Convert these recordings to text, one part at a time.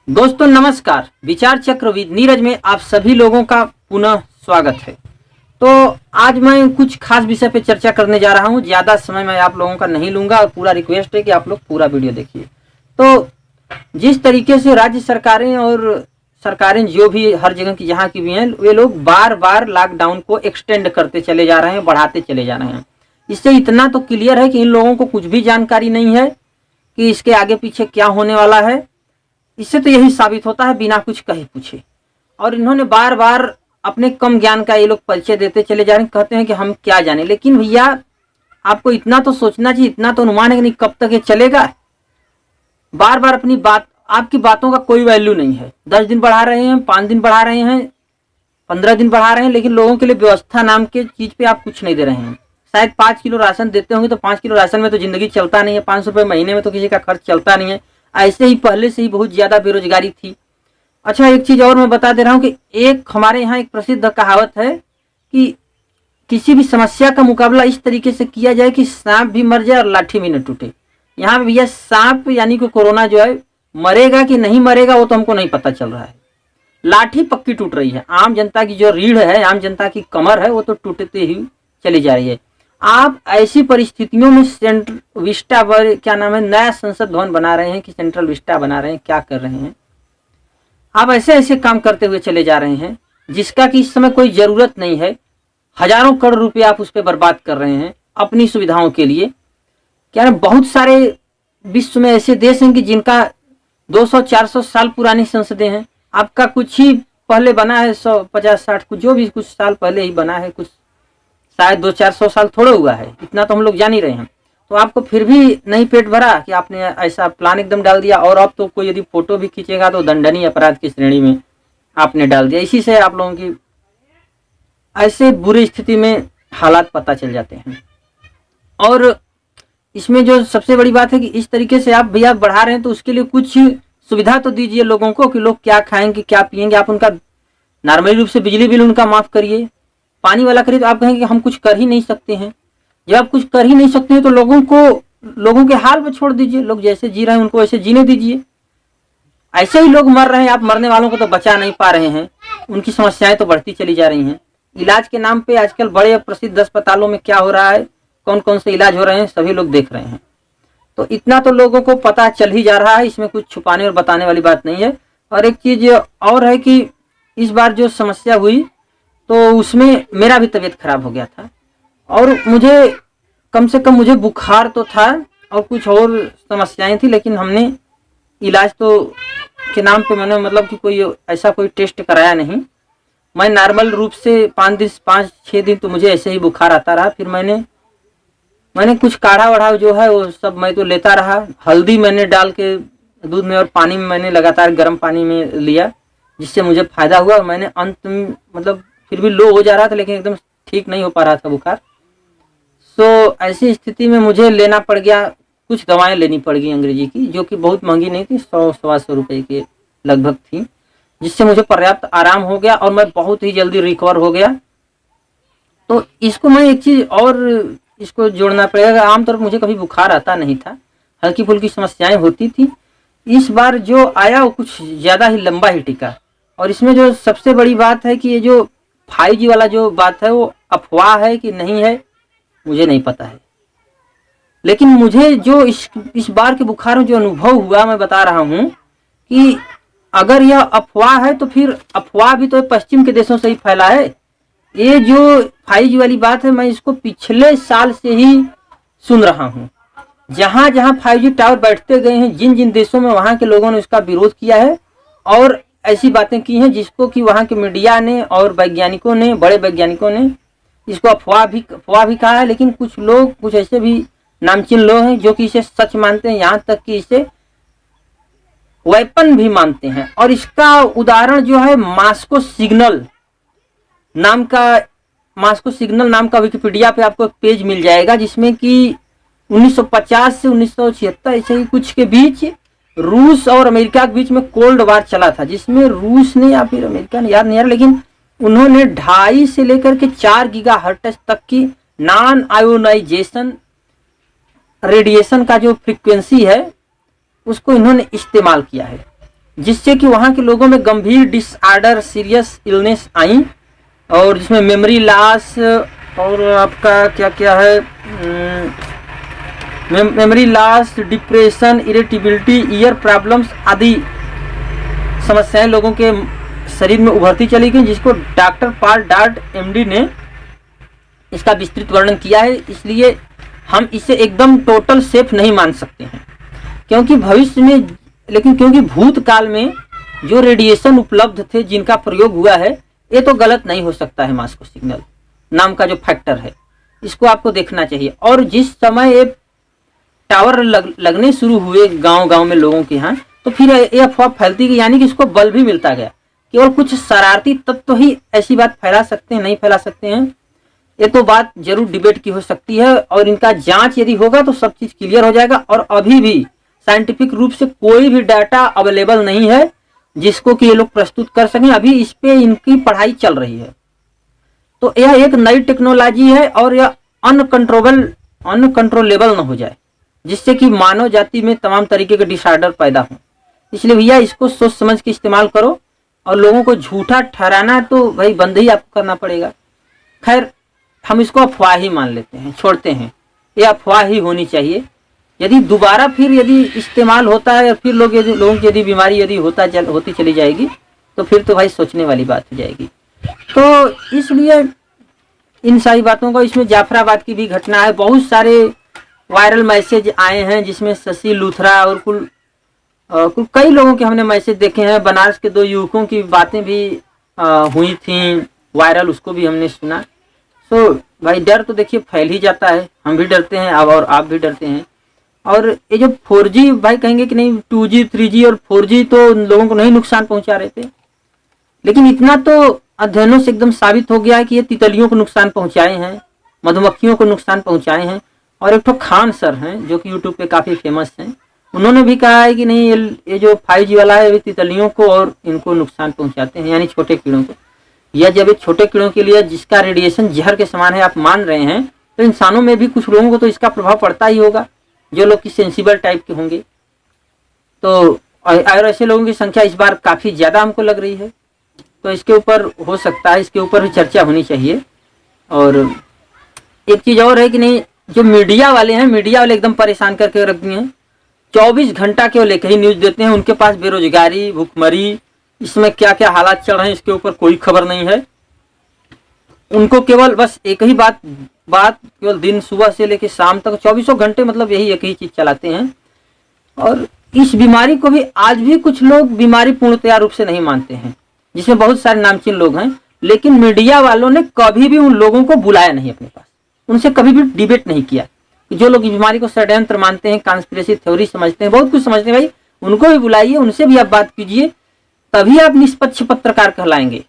दोस्तों नमस्कार। विचार चक्र विद नीरज में आप सभी लोगों का पुनः स्वागत है। तो आज मैं कुछ खास विषय पे चर्चा करने जा रहा हूँ। ज़्यादा समय मैं आप लोगों का नहीं लूँगा और पूरा रिक्वेस्ट है कि आप लोग पूरा वीडियो देखिए। तो जिस तरीके से राज्य सरकारें और सरकारें जो भी हर जगह की जहाँ की भी हैं, वे लोग बार बार लॉकडाउन को एक्सटेंड करते चले जा रहे हैं, बढ़ाते चले जा रहे हैं। इससे इतना तो क्लियर है कि इन लोगों को कुछ भी जानकारी नहीं है कि इसके आगे पीछे क्या होने वाला है। इससे तो यही साबित होता है बिना कुछ कहे पूछे। और इन्होंने बार बार अपने कम ज्ञान का ये लोग परिचय देते चले जा रहे हैं, कहते हैं कि हम क्या जाने। लेकिन भैया आपको इतना तो सोचना चाहिए, इतना तो अनुमान है कि नहीं कब तक ये चलेगा। बार बार अपनी बात, आपकी बातों का कोई वैल्यू नहीं है। 10 दिन बढ़ा रहे हैं, 5 दिन बढ़ा रहे हैं, 15 दिन बढ़ा रहे हैं, लेकिन लोगों के लिए व्यवस्था नाम के चीज पे आप कुछ नहीं दे रहे हैं। शायद 5 किलो राशन देते होंगे तो 5 किलो राशन में तो जिंदगी चलता नहीं है। 500 रुपये महीने में तो किसी का खर्च चलता नहीं है। ऐसे ही पहले से ही बहुत ज्यादा बेरोजगारी थी। अच्छा, एक चीज और मैं बता दे रहा हूँ कि एक हमारे यहाँ एक प्रसिद्ध कहावत है कि किसी भी समस्या का मुकाबला इस तरीके से किया जाए कि सांप भी मर जाए और लाठी भी न टूटे। यहाँ पे भैया सांप यानी कि कोरोना जो है मरेगा कि नहीं मरेगा वो तो हमको नहीं पता चल रहा है। लाठी पक्की टूट रही है। आम जनता की जो रीढ़ है, आम जनता की कमर है, वो तो टूटते ही चली जा रही है। आप ऐसी परिस्थितियों में सेंट्रल विस्टा पर क्या नाम है, नया संसद भवन बना रहे हैं कि सेंट्रल विस्टा बना रहे हैं, क्या कर रहे हैं आप? ऐसे ऐसे काम करते हुए चले जा रहे हैं जिसका कि इस समय कोई जरूरत नहीं है। हजारों करोड़ रुपए आप उस पर बर्बाद कर रहे हैं अपनी सुविधाओं के लिए। क्या है, बहुत सारे विश्व में ऐसे देश हैं कि जिनका 200-400 साल पुरानी संसदें हैं। आपका कुछ ही पहले बना है, 150-60 कुछ जो भी कुछ साल पहले ही बना है, कुछ शायद 200-400 साल थोड़ा हुआ है, इतना तो हम लोग जान ही रहे हैं। तो आपको फिर भी नहीं पेट भरा कि आपने ऐसा प्लान एकदम डाल दिया। और अब तो कोई यदि फोटो भी खींचेगा तो दंडनीय अपराध की श्रेणी में आपने डाल दिया। इसी से आप लोगों की ऐसे बुरी स्थिति में हालात पता चल जाते हैं। और इसमें जो सबसे बड़ी बात है कि इस तरीके से आप भैया बढ़ा रहे हैं तो उसके लिए कुछ सुविधा तो दीजिए लोगों को कि लोग क्या खाएंगे क्या पिएंगे। आप उनका नॉर्मली रूप से बिजली बिल उनका माफ करिए, पानी वाला करिए। तो आप कहेंगे कि हम कुछ कर ही नहीं सकते हैं। जब आप कुछ कर ही नहीं सकते हैं तो लोगों के हाल में छोड़ दीजिए। लोग जैसे जी रहे हैं उनको वैसे जीने दीजिए। ऐसे ही लोग मर रहे हैं, आप मरने वालों को तो बचा नहीं पा रहे हैं। उनकी समस्याएं तो बढ़ती चली जा रही हैं। इलाज के नाम पे आजकल बड़े प्रसिद्ध अस्पतालों में क्या हो रहा है, कौन कौन से इलाज हो रहे हैं, सभी लोग देख रहे हैं। तो इतना तो लोगों को पता चल ही जा रहा है, इसमें कुछ छुपाने और बताने वाली बात नहीं है। और एक चीज और है कि इस बार जो समस्या हुई तो उसमें मेरा भी तबीयत खराब हो गया था। और मुझे कम से कम मुझे बुखार तो था और कुछ और समस्याएं थी, लेकिन हमने इलाज तो के नाम पे मैंने मतलब कि कोई ऐसा कोई टेस्ट कराया नहीं। मैं नॉर्मल रूप से 5-6 दिन तो मुझे ऐसे ही बुखार आता रहा। फिर मैंने कुछ काढ़ा वढ़ा जो है वो सब मैं तो लेता रहा। हल्दी मैंने डाल के दूध में और पानी में मैंने लगातार गर्म पानी में लिया, जिससे मुझे फायदा हुआ। मैंने अंत में मतलब फिर भी लो हो जा रहा था लेकिन एकदम ठीक नहीं हो पा रहा था बुखार। तो ऐसी स्थिति में मुझे लेना पड़ गया, कुछ दवाएं लेनी पड़ गई अंग्रेजी की, जो कि बहुत महंगी नहीं थी, 100-125 रुपए के लगभग थी, जिससे मुझे पर्याप्त आराम हो गया और मैं बहुत ही जल्दी रिकवर हो गया। तो इसको मैं एक चीज और इसको जोड़ना पड़ेगा। आमतौर पर मुझे कभी बुखार आता नहीं था, हल्की फुल्की समस्याएं होती थी। इस बार जो आया वो कुछ ज्यादा ही लंबा ही टिका। और इसमें जो सबसे बड़ी बात है कि ये जो 5G वाला जो बात है वो अफवाह है कि नहीं है मुझे नहीं पता है। लेकिन मुझे जो इस बार के बुखार में जो अनुभव हुआ मैं बता रहा हूँ कि अगर यह अफवाह है तो फिर अफवाह भी तो पश्चिम के देशों से ही फैला है। ये जो 5G वाली बात है मैं इसको पिछले साल से ही सुन रहा हूँ। जहाँ जहाँ 5G टावर बैठते गए हैं, जिन जिन देशों में, वहाँ के लोगों ने इसका विरोध किया है और ऐसी बातें की हैं जिसको कि वहाँ के मीडिया ने और वैज्ञानिकों ने, बड़े वैज्ञानिकों ने इसको अफवाह भी कहा है। लेकिन कुछ लोग, कुछ ऐसे भी नामचीन लोग हैं जो कि इसे सच मानते हैं, यहाँ तक कि इसे वेपन भी मानते हैं। और इसका उदाहरण जो है मास्को सिग्नल नाम का विकिपीडिया पे आपको एक पेज मिल जाएगा, जिसमें कि 1950 से 1976 ऐसे ही कुछ के बीच रूस और अमेरिका के बीच में कोल्ड वार चला था, जिसमें रूस ने या फिर अमेरिका ने, याद नहीं आ रहा, लेकिन उन्होंने 2.5 से लेकर के 4 गीगाहर्ट्ज तक की नॉन आयोनाइजेशन रेडिएशन का जो फ्रीक्वेंसी है उसको इन्होंने इस्तेमाल किया है। जिससे कि वहाँ के लोगों में गंभीर डिसऑर्डर, सीरियस इलनेस आई, और जिसमें मेमोरी लॉस और आपका क्या क्या है, memory loss, depression, irritability, year problems आदि समस्याएं लोगों के शरीर में उभरती चली गई, जिसको डॉक्टर पॉल डार्ट एमडी ने इसका विस्तृत वर्णन किया है। इसलिए हम इसे एकदम टोटल सेफ नहीं मान सकते हैं, क्योंकि भविष्य में, लेकिन क्योंकि भूतकाल में जो रेडिएशन उपलब्ध थे जिनका प्रयोग हुआ है, ये तो गलत नहीं हो सकता है। मॉस्को सिग्नल नाम का जो फैक्टर है, इसको आपको देखना चाहिए। और जिस समय ये टावर लगने शुरू हुए गांव-गांव में लोगों के यहाँ, तो फिर ये अफवाह फैलती गई, यानी कि इसको बल भी मिलता गया। केवल कुछ शरारती तत्व ही ऐसी बात फैला सकते हैं, नहीं फैला सकते हैं। ये तो बात जरूर डिबेट की हो सकती है, और इनका जांच यदि होगा तो सब चीज क्लियर हो जाएगा। और अभी भी साइंटिफिक रूप से कोई भी डाटा अवेलेबल नहीं है जिसको कि ये लोग प्रस्तुत कर सकें। अभी इस पे इनकी पढ़ाई चल रही है। तो यह एक नई टेक्नोलॉजी है, और यह अनकंट्रोलेबल न हो जाए, जिससे कि मानव जाति में तमाम तरीके के डिसऑर्डर पैदा हो। इसलिए भैया इसको सोच समझ के इस्तेमाल करो, और लोगों को झूठा ठहराना तो भाई बंद ही आपको करना पड़ेगा। खैर, हम इसको अफवाह ही मान लेते हैं, छोड़ते हैं, ये अफवाह ही होनी चाहिए। यदि दोबारा फिर यदि इस्तेमाल होता है, और फिर लोगों की यदि बीमारी यदि होती चली जाएगी, तो फिर तो भाई सोचने वाली बात हो जाएगी। तो इसलिए इन सारी बातों को, इसमें जाफराबाद की भी घटना है, बहुत सारे वायरल मैसेज आए हैं जिसमें शशि लूथरा और कुल कई लोगों के हमने मैसेज देखे हैं। बनारस के 2 युवकों की बातें भी हुई थी वायरल, उसको भी हमने सुना। तो भाई डर तो देखिए फैल ही जाता है, हम भी डरते हैं अब, और आप भी डरते हैं। और ये जो 4G, भाई कहेंगे कि नहीं 2G 3G और 4G तो लोगों को नहीं नुकसान पहुंचा रहे थे, लेकिन इतना तो अध्ययनों से एकदम साबित हो गया है कि ये तितलियों को नुकसान पहुंचाए हैं, मधुमक्खियों को नुकसान पहुंचाए हैं। और एक तो खान सर हैं जो कि यूट्यूब पे काफ़ी फेमस हैं, उन्होंने भी कहा है कि नहीं ये जो 5G वाला है ये तितलियों को और इनको नुकसान पहुंचाते हैं, यानी छोटे कीड़ों को। या जब एक छोटे कीड़ों के लिए जिसका रेडिएशन जहर के समान है आप मान रहे हैं, तो इंसानों में भी कुछ लोगों को तो इसका प्रभाव पड़ता ही होगा, जो लोग की सेंसिबल टाइप के होंगे। तो और ऐसे लोगों की संख्या इस बार काफ़ी ज़्यादा हमको लग रही है। तो इसके ऊपर हो सकता है, इसके ऊपर भी चर्चा होनी चाहिए। और एक चीज़ और है कि नहीं, जो मीडिया वाले हैं, मीडिया वाले एकदम परेशान करके रख दिए हैं। 24 घंटा केवल एक ही न्यूज़ देते हैं। उनके पास बेरोजगारी, भुखमरी, इसमें क्या क्या हालात चल रहे हैं इसके ऊपर कोई खबर नहीं है। उनको केवल बस एक ही बात केवल दिन सुबह से लेकर शाम तक 24 घंटे मतलब यही एक ही चीज़ चलाते हैं। और इस बीमारी को भी आज भी कुछ लोग बीमारी पूर्णतया रूप से नहीं मानते हैं, जिसमें बहुत सारे नामचीन लोग हैं। लेकिन मीडिया वालों ने कभी भी उन लोगों को बुलाया नहीं अपने पास, उनसे कभी भी डिबेट नहीं किया। जो लोग इस बीमारी को षड्यंत्र मानते हैं, कॉन्स्पिरेसी थ्योरी समझते हैं, बहुत कुछ समझते हैं, भाई उनको भी बुलाइए, उनसे भी आप बात कीजिए, तभी आप निष्पक्ष पत्रकार कहलाएंगे।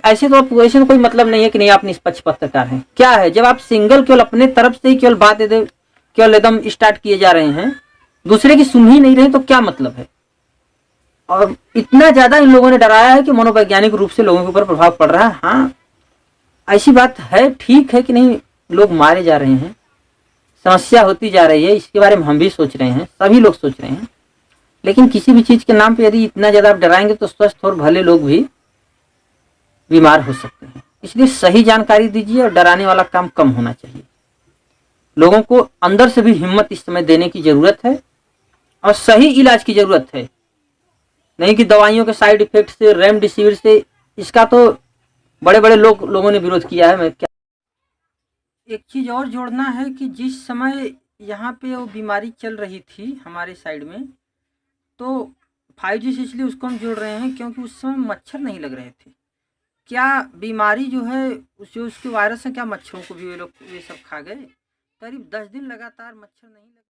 ऐसे तो कोई मतलब नहीं है कि नहीं आप निष्पक्ष पत्रकार हैं। क्या है, जब आप सिंगल केवल अपने तरफ से ही केवल बात केवल एकदम स्टार्ट किए जा रहे हैं, दूसरे की सुन ही नहीं रहे, तो क्या मतलब है। और इतना ज्यादा इन लोगों ने डराया है कि मनोवैज्ञानिक रूप से लोगों के ऊपर प्रभाव पड़ रहा है। हाँ, ऐसी बात है, ठीक है कि नहीं, लोग मारे जा रहे हैं, समस्या होती जा रही है, इसके बारे में हम भी सोच रहे हैं, सभी लोग सोच रहे हैं। लेकिन किसी भी चीज के नाम पे यदि इतना ज्यादा आप डराएंगे तो स्वस्थ और भले लोग भी बीमार हो सकते हैं। इसलिए सही जानकारी दीजिए, और डराने वाला काम कम होना चाहिए। लोगों को अंदर से भी हिम्मत इस समय देने की जरूरत है, और सही इलाज की जरूरत है, नहीं कि दवाइयों के साइड इफेक्ट से, रेमडेसिविर से। इसका तो बड़े बड़े लोगों ने विरोध किया है। मैं क्या एक चीज और जोड़ना है कि जिस समय यहाँ पे वो बीमारी चल रही थी हमारे साइड में, तो 5G से इसलिए उसको हम जोड़ रहे हैं क्योंकि उस समय मच्छर नहीं लग रहे थे। क्या बीमारी जो है उसके वायरस है, क्या मच्छरों को भी ये सब खा गए। करीब 10 दिन लगातार मच्छर नहीं लगे।